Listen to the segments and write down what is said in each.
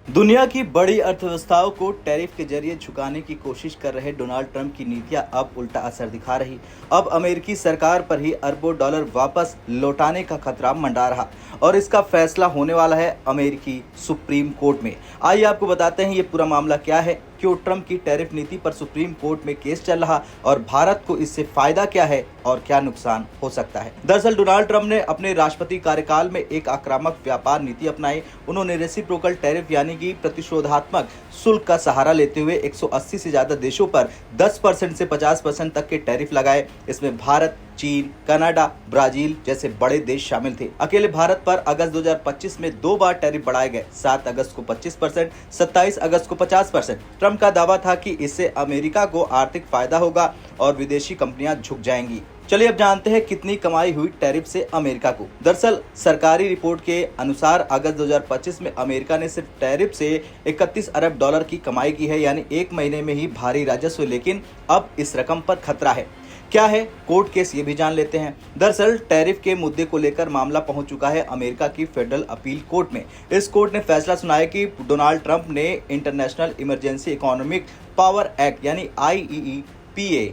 दुनिया की बड़ी अर्थव्यवस्थाओं को टैरिफ के जरिए झुकाने की कोशिश कर रहे डोनाल्ड ट्रंप की नीतियां अब उल्टा असर दिखा रही। अब अमेरिकी सरकार पर ही अरबों डॉलर वापस लौटाने का खतरा मंडरा रहा और इसका फैसला होने वाला है अमेरिकी सुप्रीम कोर्ट में। आइए आपको बताते हैं ये पूरा मामला क्या है, क्यों ट्रंप की टैरिफ नीति पर सुप्रीम कोर्ट में केस चल रहा और भारत को इससे फायदा क्या है और क्या नुकसान हो सकता है। दरअसल डोनाल्ड ट्रंप ने अपने राष्ट्रपति कार्यकाल में एक आक्रामक व्यापार नीति अपनाई। उन्होंने रेसिप्रोकल टैरिफ यानी कि प्रतिशोधात्मक शुल्क का सहारा लेते हुए 180 से ज्यादा देशों पर 10% से 50% तक के टैरिफ लगाए। इसमें भारत, चीन, कनाडा, ब्राजील जैसे बड़े देश शामिल थे। अकेले भारत पर अगस्त 2025 में 2 बार टैरिफ बढ़ाए गए, 7 अगस्त को 25%, 27 अगस्त को 50%। ट्रंप का दावा था कि इससे अमेरिका को आर्थिक फायदा होगा और विदेशी कंपनियां झुक जाएंगी। चलिए अब जानते हैं कितनी कमाई हुई टैरिफ से अमेरिका को। दरअसल सरकारी रिपोर्ट के अनुसार अगस्त 2025 में अमेरिका ने सिर्फ टैरिफ से 31 अरब डॉलर की कमाई की है, यानी एक महीने में ही भारी राजस्व। लेकिन अब इस रकम पर खतरा है। क्या है कोर्ट केस, ये भी जान लेते हैं। दरअसल टैरिफ के मुद्दे को लेकर मामला पहुंच चुका है अमेरिका की फेडरल अपील कोर्ट में। इस कोर्ट ने फैसला सुनाया कि डोनाल्ड ट्रंप ने international emergency economic power act यानी IEEPA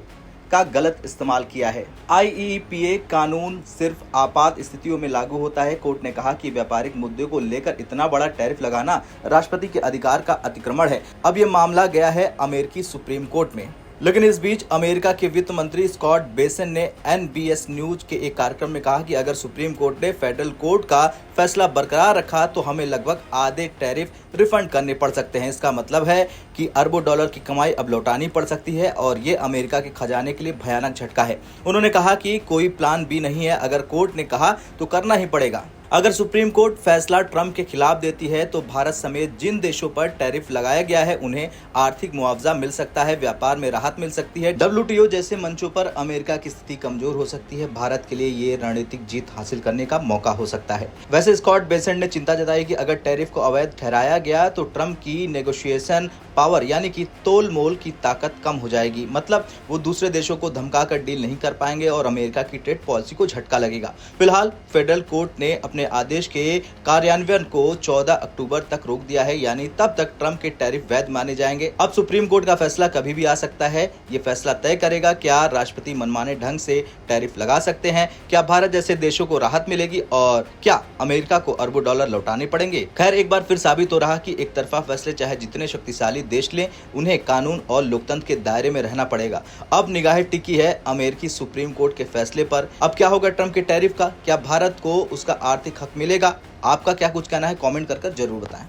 का गलत इस्तेमाल किया है। IEEPA कानून सिर्फ आपात स्थितियों में लागू होता है। कोर्ट ने कहा कि व्यापारिक मुद्दे को लेकर इतना बड़ा टैरिफ लगाना राष्ट्रपति के अधिकार का अतिक्रमण है। अब यह मामला गया है अमेरिकी सुप्रीम कोर्ट में। लेकिन इस बीच अमेरिका के वित्त मंत्री स्कॉट बेसेंट ने NBS न्यूज के एक कार्यक्रम में कहा कि अगर सुप्रीम कोर्ट ने फेडरल कोर्ट का फैसला बरकरार रखा तो हमें लगभग आधे टैरिफ रिफंड करने पड़ सकते हैं। इसका मतलब है कि अरबों डॉलर की कमाई अब लौटानी पड़ सकती है और ये अमेरिका के खजाने के लिए भयानक झटका है। उन्होंने कहा कि कोई प्लान बी नहीं है, अगर कोर्ट ने कहा तो करना ही पड़ेगा। अगर सुप्रीम कोर्ट फैसला ट्रंप के खिलाफ देती है तो भारत समेत जिन देशों पर टैरिफ लगाया गया है उन्हें आर्थिक मुआवजा मिल सकता है, व्यापार में राहत मिल सकती है। WTO जैसे मंचों पर अमेरिका की स्थिति कमजोर हो सकती है। भारत के लिए ये रणनीतिक जीत हासिल करने का मौका हो सकता है। वैसे स्कॉट बेसेंट ने चिंता जताई कि अगर टैरिफ को अवैध ठहराया गया तो ट्रंप की नेगोशिएशन पावर यानी कि तोल मोल की ताकत कम हो जाएगी। मतलब वो दूसरे देशों को धमका कर डील नहीं कर पाएंगे और अमेरिका की ट्रेड पॉलिसी को झटका लगेगा। फिलहाल फेडरल कोर्ट ने अपने आदेश के कार्यान्वयन को 14 अक्टूबर तक रोक दिया है, यानी तब तक ट्रंप के टैरिफ वैध माने जाएंगे। अब सुप्रीम कोर्ट का फैसला कभी भी आ सकता है। ये फैसला तय करेगा क्या राष्ट्रपति मनमाने ढंग से टैरिफ लगा सकते हैं, क्या भारत जैसे देशों को राहत मिलेगी और क्या अमेरिका को अरबों डॉलर लौटाने पड़ेंगे। खैर एक बार फिर साबित हो रहा कि एक तरफा फैसले चाहे जितने शक्तिशाली देश लें, उन्हें कानून और लोकतंत्र के दायरे में रहना पड़ेगा। अब निगाहें टिकी है अमेरिकी सुप्रीम कोर्ट के फैसले पर। अब क्या होगा ट्रंप के टैरिफ का, क्या भारत को उसका आर्थिक हक मिलेगा? आपका क्या कुछ कहना है, कमेंट कर जरूर बताएं।